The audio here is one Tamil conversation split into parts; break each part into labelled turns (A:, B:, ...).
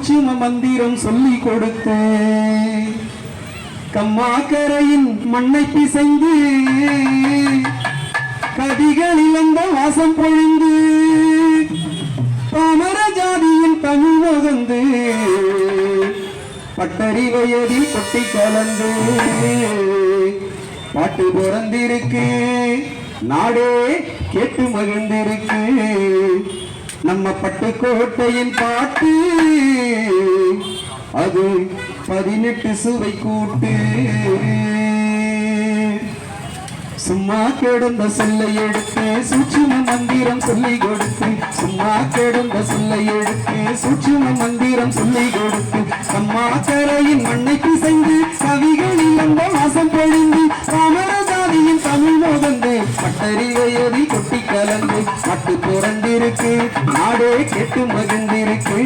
A: சூட்சும மந்திரம் சொல்லி கொடுத்தேன். கம்மாக்கரையின் மண்ணை பிசைந்து கதிகளில் அந்த வாசம் பொழிந்து பாமர ஜாதியின் தமிழ் முகந்து பட்டறிவயதில் கொட்டி கலந்து பாட்டு பிறந்திருக்கு, நாடே கேட்டு மகிழ்ந்திருக்கு. நம்ம பட்டுக்கோட்டையின் பாட்டு அது 18 சுவை கூட்டு. சும்மா கிடந்த சொல்லை எடுத்து சூட்சும மந்திரம் சொல்லி கொடுத்து, சும்மா கிடந்த சொல்லை எடுத்து சூட்சும மந்திரம் சொல்லி கொடுத்து, கம்மாக்கரையின் மண்ணை பிசைந்து கவிகளில் அந்த வாசம் பொழிந்து ராமரஜாதியின் தமிழ் மோதந்து பட்டறிவையதி கொட்டி கலந்து பட்டு பிறந்திருக்கு, நாடே கேட்டு மகிழ்ந்திருக்கு.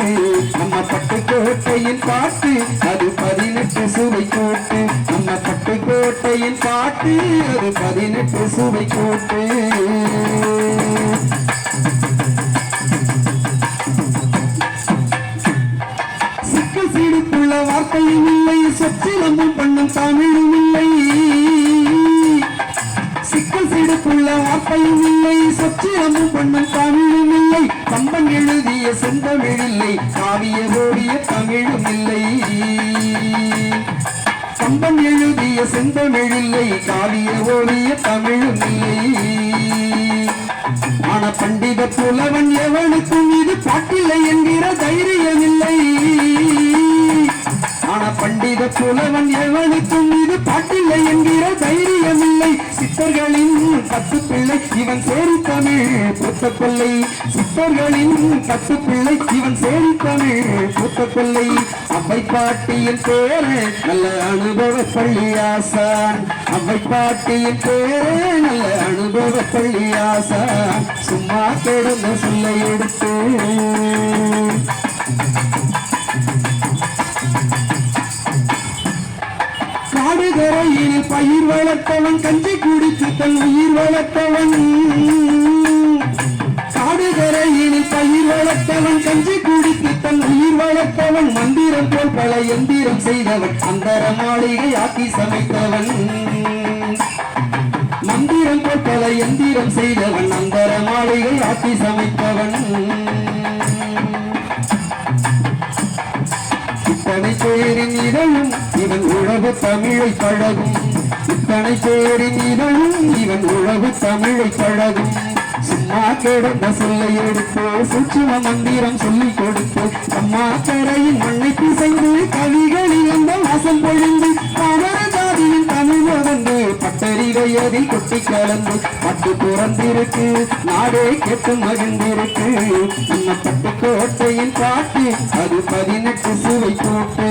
A: நம்ம பட்டுக்கோட்டையின் பாட்டு அது 18 சுவை கூட்டு. நம்ம பட்டுக்கோட்டையின் பாட்டு அது 18 சுவை கூட்டு. சிக்கல் சீடுக்குள்ள வார்த்தையும் இல்லை, சொற்சிலம்பும் பண்ணும் தமிழும் இல்லை. சிக்கல் சீடுக்குள்ள வார்த்தையும் இல்லை, சொற்சிலம்பும் பண்ணும் தமிழும் இல்லை. கம்பன் எழுதிய செந்தமிழ் இல்லை, காவிய ஓடிய தமிழும் இல்லை. கம்பன் எழுதிய செந்தமிழ் இல்லை, காவிய ஓடிய தமிழும் இல்லை. ஆன பண்டித புலவன் எவனுக்கும் இது பாட்டில்லை என்கிற தைரியம் இல்லை. ஆன பண்டித புலவன் எவனுக்கும் இது பாட்டில்லை என்கிற தைரியம் இல்லை. சித்தர்களின் 10 பிள்ளை இவன் சேரி தமிழ் புத்த கொள்ளை. சித்தர்களின் 10 பிள்ளை இவன் சேரி தமிழ் புத்த கொள்ளை. அவ்வை பாட்டியின் பேரு நல்ல அனுபவ பள்ளி ஆசான். அவ்வை பாட்டியின் பேரு நல்ல அனுபவ பள்ளி ஆசான். சும்மா கிடந்த சொல்லை எடுத்து காடுகரையில் பயிர் வளர்த்தவன், கஞ்சி குடித்து தன் உயிர் வளர்த்தவன். காடுகரையில் பயிர் வளர்த்தவன், கஞ்சி குடித்து தன் உயிர் வளர்த்தவன். மந்திரம் போல் பல எந்திரம் செய்தவன், அந்தர மாளிகை ஆக்கி சமைத்தவன். மந்திரம் போல் பல எந்திரம் செய்தவன், அந்தர மாளிகை ஆக்கி சமைத்தவன். இத்தனை பேரின் இதழும் இவன் உழவு தமிழை பழகும். இத்தனை பேரின் இதழும் இவன் உழவு தமிழை பழகும். சும்மா கிடந்த சொல்லை எடுத்து சூட்சும மந்திரம் சொல்லி கொடுத்து, கம்மாக்கரையின் மண்ணை பிசைந்து கவிகளில் அந்த வாசம் பொழிந்து பாமர ஜாதியின் தமிழ் மகந்து பட்டறிவையதில் கொட்டி கலந்து பட்டு பிறந்திருக்கு, நாடே கேட்டு மகிழ்ந்திருக்கு. நம்ம பட்டுக்கோட்டையின் பாட்டு அது 18 சுவை கூட்டு.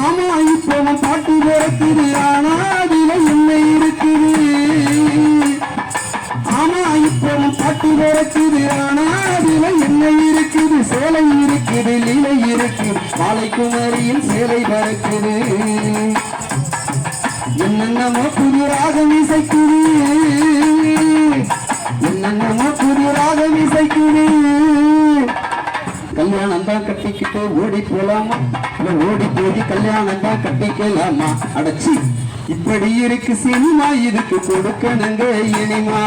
A: ஆமா இப்போவும் பாட்டு பிறக்குது, ஆனா அதில என்ன இருக்குது. ஆமா இப்போவும் பாட்டு பிறக்குது, ஆனா அதில என்ன இருக்குது. சேலை இருக்குது, லீலை இருக்குது, பாலைக்குமரியில் சேலை பறக்குது. என்னென்னமோ புது ராகம் இசைக்குது, என்னென்னமோ புது ராகம் இசைக்குது. கல்யாணம் தான் கட்டிக்கிட்டு ஓடி போலாமா, ஓடி போய் கல்யாணம் தான் கட்டிக்கலாமா. அடைச்சி இப்படி இருக்கு சினிமா, இதுக்கு கொடுக்கணுங்க இனிமா.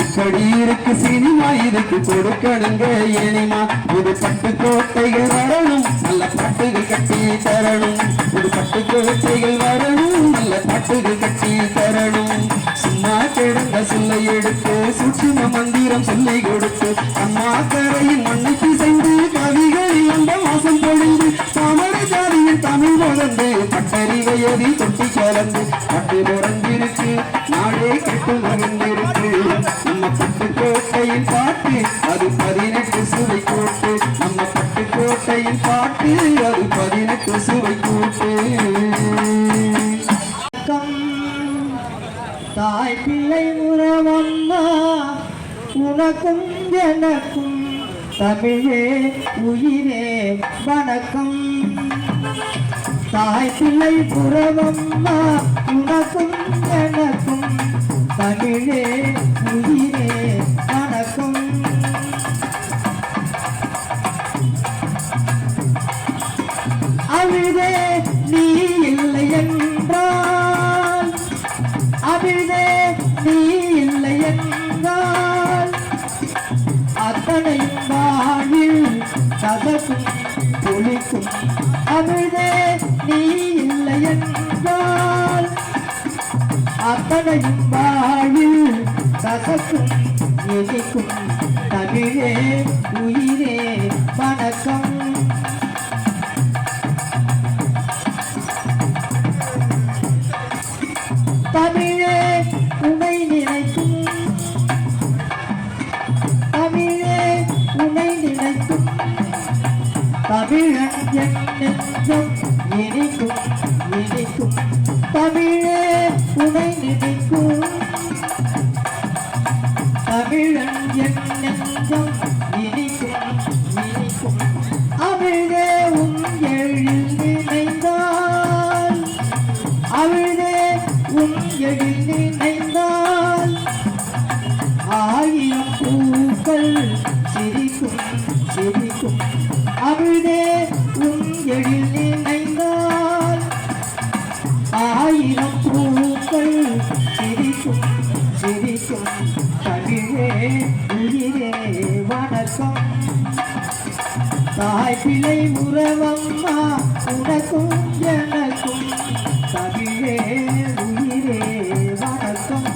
A: இப்படி இருக்கு சினிமா, இதுக்கு கொடுக்கணுங்க இனிமா. ஒரு பட்டுக்கோட்டைகள் வரணும், நல்ல பாட்டுகள் கட்டி தரணும். ஒரு பட்டுக்கோட்டைகள் வரணும், நல்ல பாட்டுகள் கட்டி தரணும். சும்மா கிடந்த சொல்லை எடுத்து சூட்சும மந்திரம் சொல்லி கொடுத்து, அம்மாக்கரையின் மண்ணை பிசைந்து கவிகளில் அந்த வாசம் பொழிந்து பாமர ஜாதியின் தமிழ் மகந்து பட்டறிவையதில் தொட்டி கலந்து பட்டு பிறந்திருக்கு, நாடே கெட்டு மகிழ்ந்திருக்கு. நம்ம பட்டுக்கோட்டையின் பாட்டு அது 18 சுவை கூட்டு. நம்ம பட்டுக்கோட்டையின் பாட்டு அது 18 சுவை கூட்டு.
B: தாய் பிள்ளை உறவம்மா உனக்கும் எனக்கும் தமிழே உயிரே வணக்கம். தாய் பிள்ளை உறவம்மா உனக்கும் எனக்கும் தமிழே உயிரே வணக்கம். அத்தனையும் வாழ்வில் கதக்கும் பொழிக்கும் அமிழ்தே நீ இல்லை என்றால் அத்தனையும் வாழ்வில் கதக்கும் இனிக்கும் தமிழே உயிரே வணக்கம். தமிழே உனை நினைக்கும் தமிழே உனை நினைக்கும் தமிழன் என் நெஞ்சம் இனிக்கும் இனிக்கும் தமிழே உனை நினைக்கும் தமிழன் என் நெஞ்சம் இனிக்கும் இனிக்கும் அமிழ்தே உன் எழில் நினைந்தால் அமிழ்தே உன் எழில் நினைந்தால் ஆயிரம் பூக்கள் சிரிக்கும் சிரிக்கும் அமிழ்தே உன் எழில் நினைந்தால் ஆயிரம் பூக்கள் சிரிக்கும் சிரிக்கும் தமிழே உயிரே வணக்கம். தாய் பிள்ளை உறவம்மா உனக்கும் எனக்கும் தமிழே உயிரே வணக்கம்.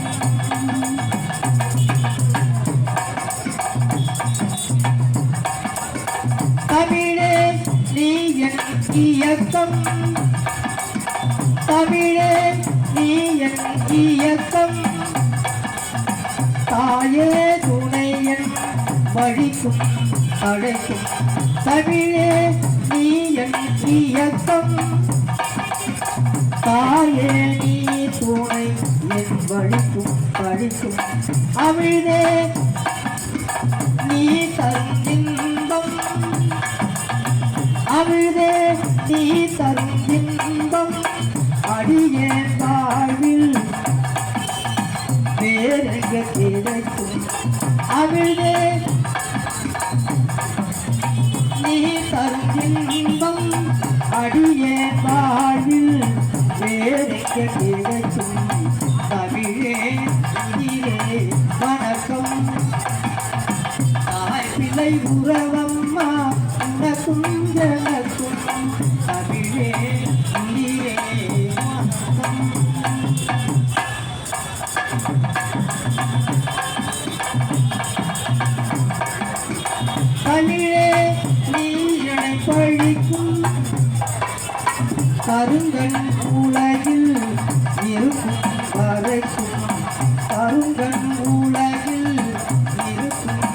B: தமிழே நீ என் இயக்கம் தமிழே நீ என் இயக்கம் தாயே துணையன் வழிக்கும் அழைக்கும் தமிழே நீ என் இயக்கம் தாயே நீ துணை என் வழிக்கும் அழிக்கும் அமிழ்தே நீ தருந்தின்பம் அமிழ்தே நீ தருந்தின்பம் அடியேன் வாழ்வில் வேறெங்க கிடைக்கும் அமிழ்தே நீ தருந்தின்பம் அடியேன் வாழ்வில் வேறெங்க கிடைக்கும் தமிழே உயிரே வணக்கம். தாய் பிள்ளை உறவம்மா உனக்கும் எனக்கும் தமிழே உயிரே வணக்கம். தமிழே நீ என்னை பழிக்கும் கருங்கண் உலகில் இருக்கும் வரைக்கும் கருங்கண் உலகில் இருக்கும்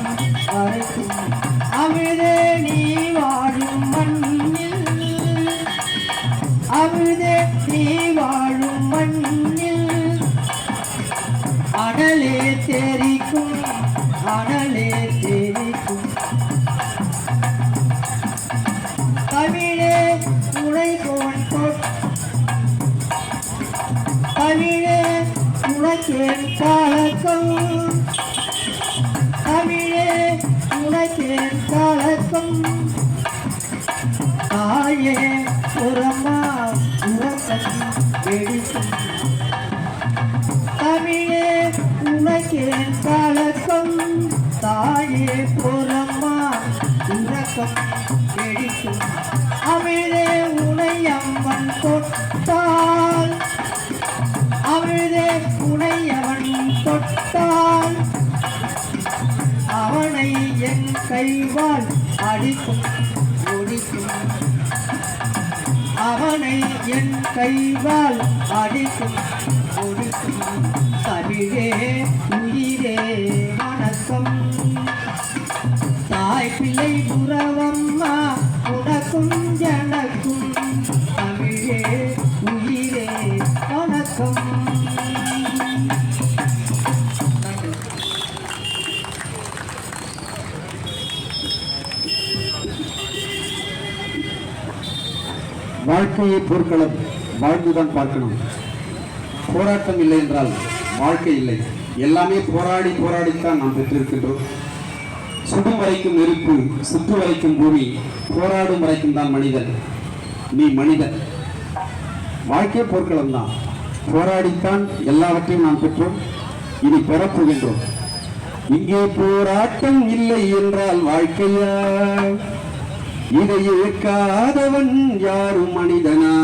B: வரைக்கும் அமிழ்தே நீ வாழும் மண்ணில் அமிழ்தே நீ வாழும் மண்ணில் அனலே தெரிக்கும் அனலே தெரிக்கும் தமிழே உழைக்கோன் தமிழே உழைக்கேன் காலக்கம் தமிழே உழைக்கேன் காலக்கம் தாயே உரமா உறக்கம் வெடிக்கும் தமிழே உழைக்கேன் காலக்கம் தாயே புறம்மா உறக்கம் வெடிக்கும் அமிழ்தே உனை அம்மன் தொட்டால் அமிழ்தே உனை அவன் தொட்டால் அவனை என் கைவால் அடிக்கும் ஒடிக்கும் அவனை என் கைவால் அடிக்கும் ஒடிக்கும் தமிழே உயிரே வணக்கம். தாய் பிள்ளை உறவம்மா உனக்கும் எனக்கும் தமிழே உயிரே வணக்கம்.
A: வாழ்க்கையை போர்க்களம் வாழ்ந்துதான் பார்க்கணும். போராட்டம் இல்லை என்றால் வாழ்க்கை இல்லை. எல்லாமே போராடி போராடித்தான் நாம் பெற்றிருக்கின்றோம். சுடும் வரைக்கும் நெருப்பு, சுற்று வரைக்கும் பூமி, போராடும் வரைக்கும் தான் மனிதன். நீ மனிதன். வாழ்க்கையே போர்க்களம் தான். போராடித்தான் எல்லாவற்றையும் நாம் பெற்றோம். இனி பெறப்போகின்றோம். இங்கே போராட்டம் இல்லை என்றால் வாழ்க்கையா? இதை ஏற்காதவன் யாரும் மனிதனா?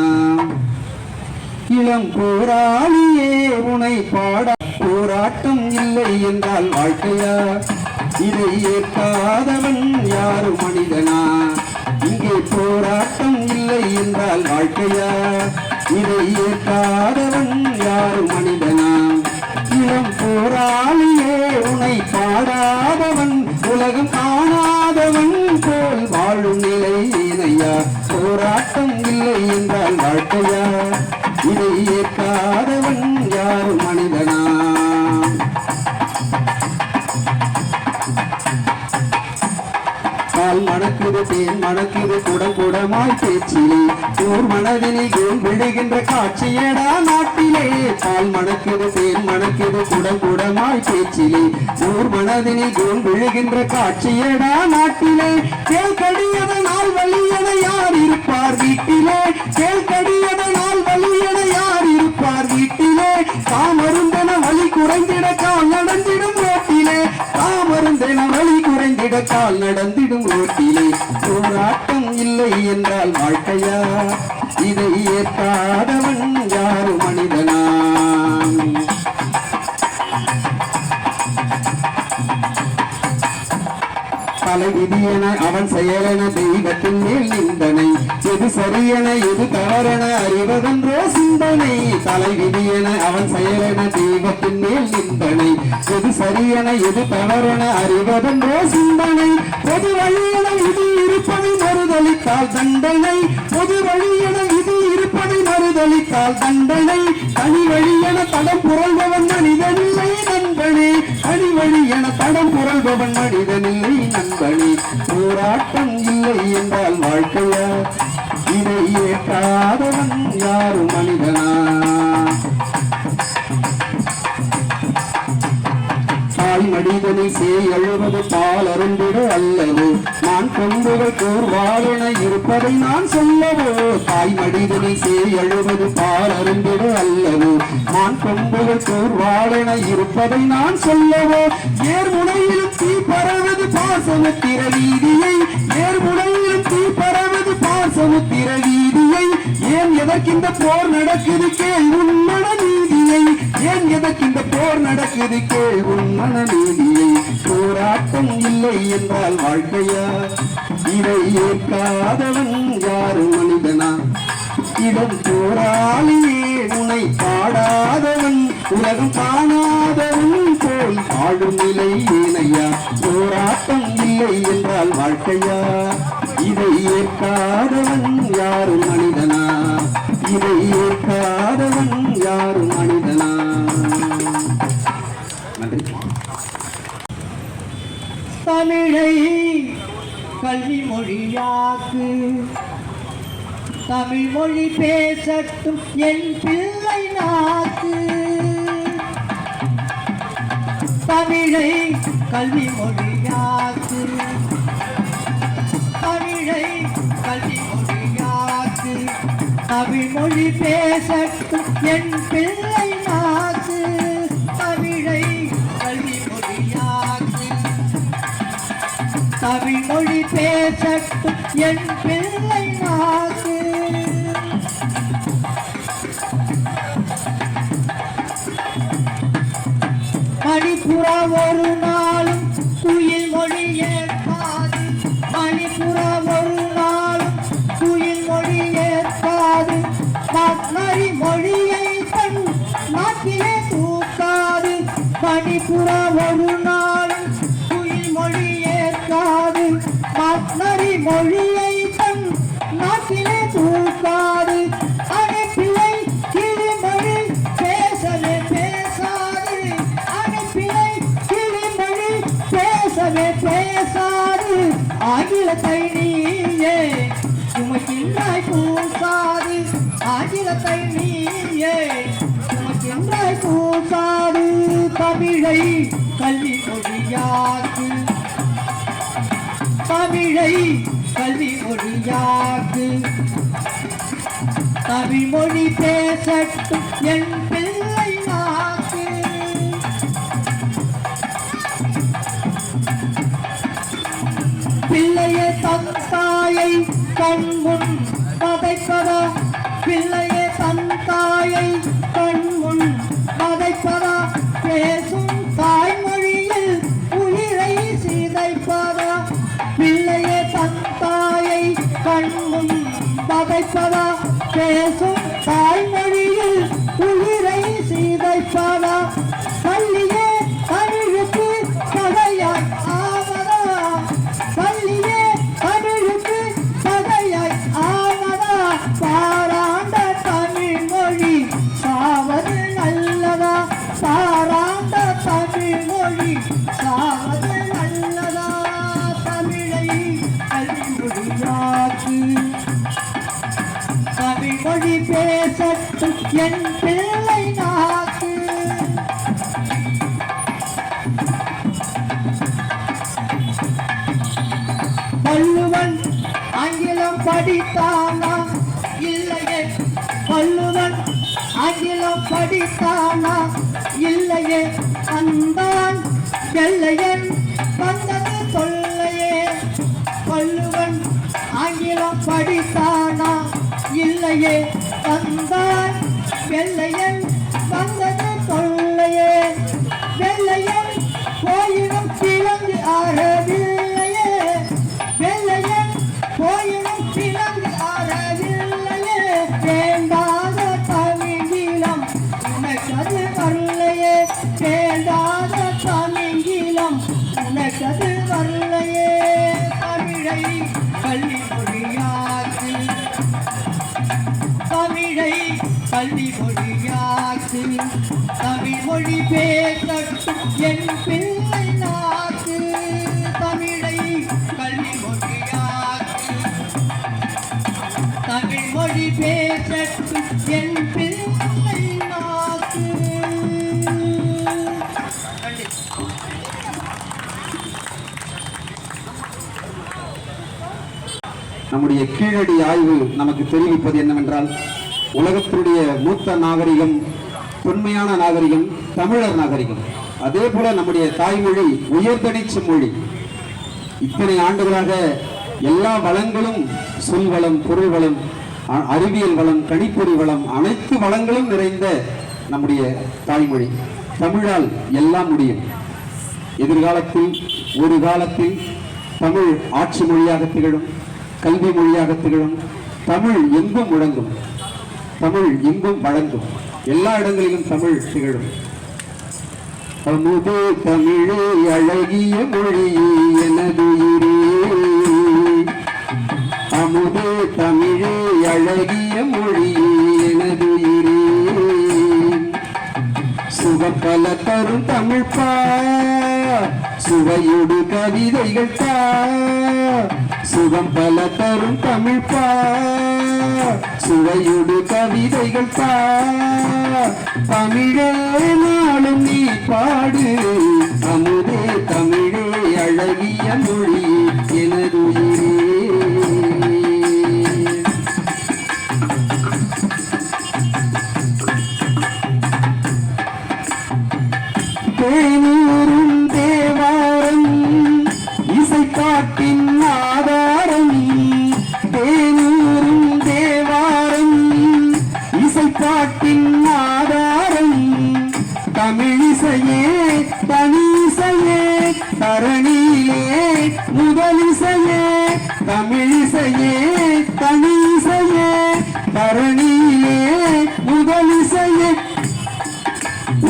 A: இளம் போராளியே உனை பாட போராட்டம் இல்லை என்றால் வாழ்க்கையா? இதை ஏற்காதவன் யாரும் மனிதனா? இங்கே போராட்டம் இல்லை என்றால் வாழ்க்கையா? இதை ஏற்காதவன் யாரும் மனிதனா? இளம் போராளியே உனை பாடாதவன் உலகம் காணாதவன் போல் வாழும் நிலை ஏனையா? போராட்டம் இல்லை என்றால் வாழ்க்கையா? இதை ஏற்காதவன் யாரும் மனிதனா? பால் மணக்குது தேன் மணக்குது குடம் குடமாய் பேச்சிலே ஊர் மனதினில் கோல் விழுகின்ற காட்சியடா நாட்டிலே. பால் மணக்குது தேன் மணக்குது குடம் குடமாய் பேச்சிலே ஊர் மனதினில் கோல் விழுகின்ற காட்சியடா நாட்டிலே. கேள்கடியத நாள் வழியன யார் இருப்பார் வீட்டிலே? கேள்கடியத நாள் வழியன யார் இருப்பார் வீட்டிலே? தாமருந்தென வழி குறைந்திட கால் நடந்திடும் ரோட்டிலே. தாமருந்தென வழி குறைந்திட கால் நடந்திடும் ரோட்டிலே. போராட்டம் இல்லை என்றால் வாழ்க்கையா? இதை ஏற்காதவன் யாரு மனிதனா? தலை விதியென அவன் செயலென தெய்வத்தின் மேல் நிந்தனை. எது சரியென எது தவறென அறிவதென்றோ சிந்தனை. தலை விதியென அவன் செயலென தெய்வத்தின் மேல் நிந்தனை. எது சரியென எது தவறென அறிவதென்றோ சிந்தனை. பொது வழியென இது இருப்பதை மறுதளித்தால் தண்டனை. பொது வழியென இது இருப்பதை மறுதளித்தால் தண்டனை. தனி வழியென தடம் புரள்பவன் மனிதனில்லை நண்பனே. தனி வழி என தடம் புரள்பவன் மனிதனில்லை நண்பனே. போராட்டம் இல்லை என்றால் வாழ்க்கையா? இதை ஏற்காதவன் யாரும் மனிதனா? தாய் மனிதனில் சேய் எழுவது பால் அருந்திட அல்லவோ? நான் கொம்புகள் கூர்வாளென இருப்பதை நான் சொல்லவோ? தாய் மனிதனில் சேய் எழுவது பால் அருந்திட அல்லவோ? நான் கொம்புகள் கூர்வாளென இருப்பதை நான் சொல்லவோ? ஏர்முனையிலும் தீ பரவது பாசமுத்திர வீதியை. ஏர்முனையிலும் தீ பரவது பாசமுத்திர வீதியை. ஏன் எதற்கிந்த போர் நடக்குது கேள் உன் மன நீதியை. ஏன் எதற்கிந்த போர் நடக்குது கேள் உன் மன நீதியை. போராட்டம் இல்லை என்றால் வாழ்க்கையா? இதை ஏற்காதவன் யாரு மனிதனா? இடம் போராளியே உனை பாடாதவன் உலகம் காணாதவன் போல் ஆடும் நிலை ஏனையா? போராட்டம் இல்லை என்றால் வாழ்க்கையா? இதை ஏற்காதவன் யாரு மனிதனா? இதை ஏற்காதவன் யாரு மனிதனா? நன்றி.
B: தமிழை கல்வி மொழியாக்கு. தமிழ் மொழி பேசட்டும் என் பிள்ளை நாக்கு. தமிழை கல்வி மொழியாக்கு. தமிழை கல்வி மொழியாக்கு. தமிழ் மொழி பேசட்டும் என் பிள்ளை நாக்கு. தமிழை கல்வி மொழியாக்கு. தமிழ் மொழி பேசட்டும் என் பிள்ளை நாக்கு. மணிப்புறா ஒரு நாளும் குயில் மொழி ஏற்காது. மணிப்புறா ஒரு நாளும் குயில் மொழி ஏற்காது. மக்னரி மொழியை தன் நாட்டிலே தூக்காது. மணிப்புறா ஒரு நாளும் குயில் மொழி ஏற்காது. மக்னரி மொழியை தன் நாட்டிலே தூக்காது. அனைப்பிலை கிளிமொழி பேசவே பேசாது. அனைப்பிலை கிளிமொழி பேசவே பேசாது. ஆங்கிலத்தை நீயே சுமக்கின்றாய் பூசாது. ஆங்கிலத்தை நீயே சுமக்கின்றாய் பூசாது. தமிழை கல்வி மொழியாக்கு. தமிழை கல்வி மொழியாக்கு. தமிழ் மொழி பேசட்டும் என் பிள்ளை நாக்கு. பிள்ளையே தன் தாயை கண்முன் பதைப்பதா பிள்ளையே தன் தாயை கண்முன் பதைப்பதா பேசும் தாய்மொழியில் உயிரை சிதைப்பதா பிள்ளையே தன் தாயை கண்முன் பதைப்பதா பேசும் தாய்மொழியில் உயிரை சிதைப்பதா பள்ளியே தமிழுக்கு பகையாய் ஆவதா பள்ளியே தமிழுக்கு பகையாய் ஆவதா பாராண்ட தமிழ் மொழி சாவது நல்லதா பாராண்ட தமிழ் மொழி சாவது நல்லதா தமிழை கல்வியாக்கு தமிழ் மொழி பேசட்டும் என் பிள்ளை நாக்கு வள்ளுவன் ஆங்கிலம் படித்தானா இல்லையே வள்ளுவன் ஆங்கிலம் படித்தானா இல்லையே அந்தான் வெள்ளையன் வந்தது சொல்லையே வள்ளுவன் ஆங்கிலம் படித்தானா இல்லையே அந்தான் வெள்ளையன் வந்தது சொல்லையே வெள்ளையன் போயினும் கிழங்கு ஆறவில்லையே வெள்ளையன் போயினும் கிழங்கு ஆறவில்லையே வேண்டாத தமிழீழம் உனக்கது வரலையே வேண்டாத தமிழீழம் உனக்கது வரலையே தமிழை கல்வி மொழியாக்கு தமிழை கல்வி மொழியாக்கு தமிழ் மொழி பேசட்டும் என் பிள்ளை நாக்கு தமிழை கல்வி மொழியாக்கு தமிழ் மொழி பேசட்டும் என் பிள்ளை நாக்கு
A: நம்முடைய கீழடி ஆய்வு நமக்கு தெரிவிப்பது என்னவென்றால் உலகத்தினுடைய மூத்த நாகரிகம் தொன்மையான நாகரிகம் தமிழர் நாகரிகம் அதே போல நம்முடைய தாய்மொழி உயர்தனிச்ச மொழி இத்தனை ஆண்டுகளாக எல்லா வளங்களும் சொல் வளம் பொருள் வளம் அறிவியல் வளம் கணிப்பொறி வளம் அனைத்து வளங்களும் நிறைந்த நம்முடைய தாய்மொழி தமிழால் எல்லாம் முடியும் எதிர்காலத்தில் ஒரு காலத்தில் தமிழ் ஆட்சி மொழியாக திகழும் கல்வி மொழியாக திகழும் தமிழ் எங்கும் முழங்கும் தமிழ் எங்கும் வழங்கும் எல்லா இடங்களிலும் தமிழ் திகழும் அமுதே தமிழே அழகிய மொழியே எனதுயிரே அமுதே தமிழே அழகிய மொழியே எனதுயிரே சுகப்பல தரும் தமிழ் பா சுவையோடு கவிதைகள் தா சுகம் பல தரும் தமிழ் பா சுவையோடு கவிதைகள் தா தமிழே நாளும் நீ பாடு அமுதே தமிழே அழகிய மொழி எனதுயிரே தேனூரும் தேவாரம் இசைக்காட்டின் ஆதாரம் தேனூரும் தேவாரம் இசைக்காட்டின் ஆதாரம் தமிழிசையே தனிசையே தரணியிலே முதலிசையே தமிழிசையே தனிசையே தரணியிலே முதலிசையே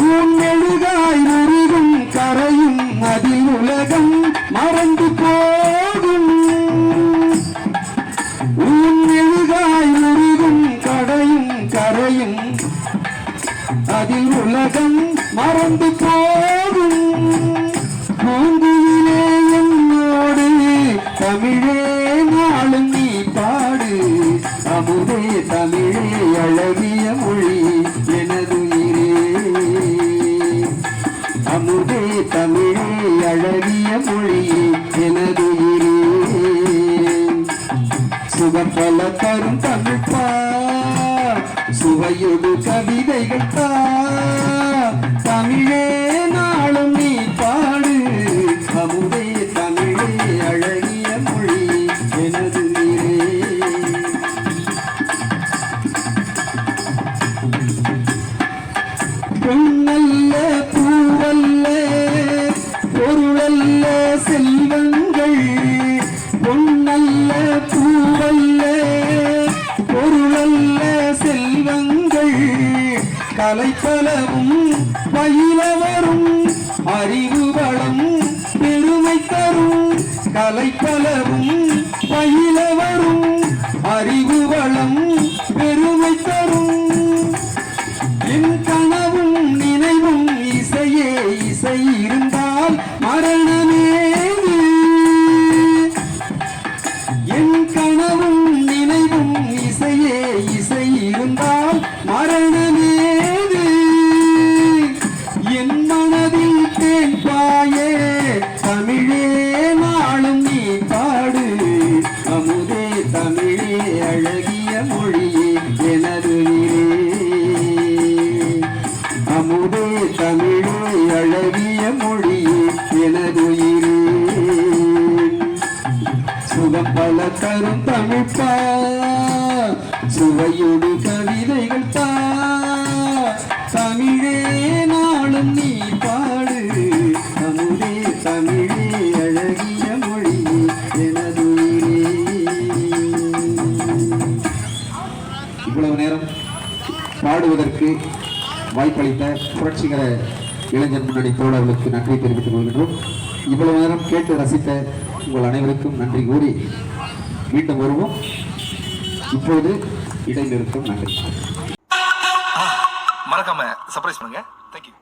A: உன்னெழுதாய் உருகும் கரையும் அதில் உலகம் மறந்து போகும் உன்னெழுதாய் உருகும் கரையும் அதில் உலகம் மறந்து போகும் பூங்குயிலே என்னோடு தமிழே நாளும் நீ பாடு அமுதே தமிழே அழகிய மொழி எனதுயிரே அமுதே தமிழே அழகிய மொழி எனதுயிரே சுகப்பல தரும் தமிழ் பா சுவையொடு கவிதைகள் தா தமிழே நாளும் நீ பாடு அமுதே தமிழே அழகிய மொழி கலைப்பலவும் பயில வரும் அறிவு வளம் பெருமை தரும் கலைப்பலவும் பயில வரும் அறிவு வளம் பெருமை தரும் என் கனவும் நினைவும் இசையே இசை இருந்தால் மரணமேது என் கனவும் நினைவும் இசையே இசை இருந்தால் மரணமேது என் மனதில் தேன் பாயே தமிழே நாளும் நீ பாடு அமுதே தமிழே அழகிய மொழியே எனது அமுதே தமிழே அழகிய மொழியே எனது சுகம் பல தரும் தமிழ்ப்பா சுவையோடு கவிதைகள் பா தமிழே நாளும் நீ பாடு அமுதே தமிழே அழகிய மொழியே எனது இவ்வளவு நேரம் பாடுவதற்கு வாய்ப்பளித்த புரட்சிகர இளைஞர் முன்னணி தோழர்களுக்கு நன்றி தெரிவித்துக் கொள்கின்றோம். இவ்வளவு நேரம் கேட்டு ரசித்த உங்கள் அனைவருக்கும் நன்றி கூறி மீண்டும் வருவோம். இப்போது இடைநிறுத்தம். நன்றி.
C: மறக்காம சர்ப்ரைஸ் பண்ணுங்க. தேங்க்யூ.